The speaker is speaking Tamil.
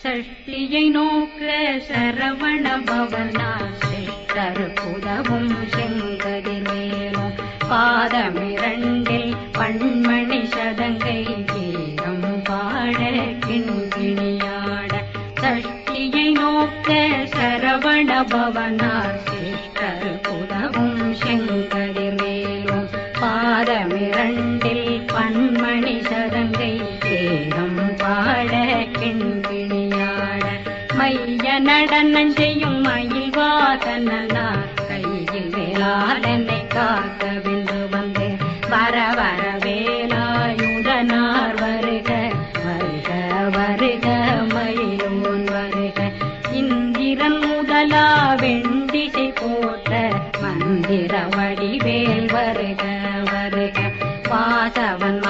சஷ்டியை நோக்க சரவண பவனார் சிஷ்டருக்குதவும் செங்கதிர்வேலும் பாதமிரண்டில் பண்மணி சதங்கை கீதம் பாட கிண்கிணியாட சஷ்டியை நோக்க சரவண பவனார் சிஷ்டருக்குதவும் செங்கதிர்வேலும் பாதமிரண்டில் பண்மணி சதங்கை கீதம் பாட கிண்கிணியாட மைய நடனம் செய்யும் மயில் வாசனார் கையில் வேளாளனை காக்க வென்று வந்து வர வர வேலாயுதனார் வருக வருக வருக மயிலோன் வருக இந்திரன் முதலா வெண்டிசை போட்ட மந்திர வடிவேல் வருக வருக வாசவன்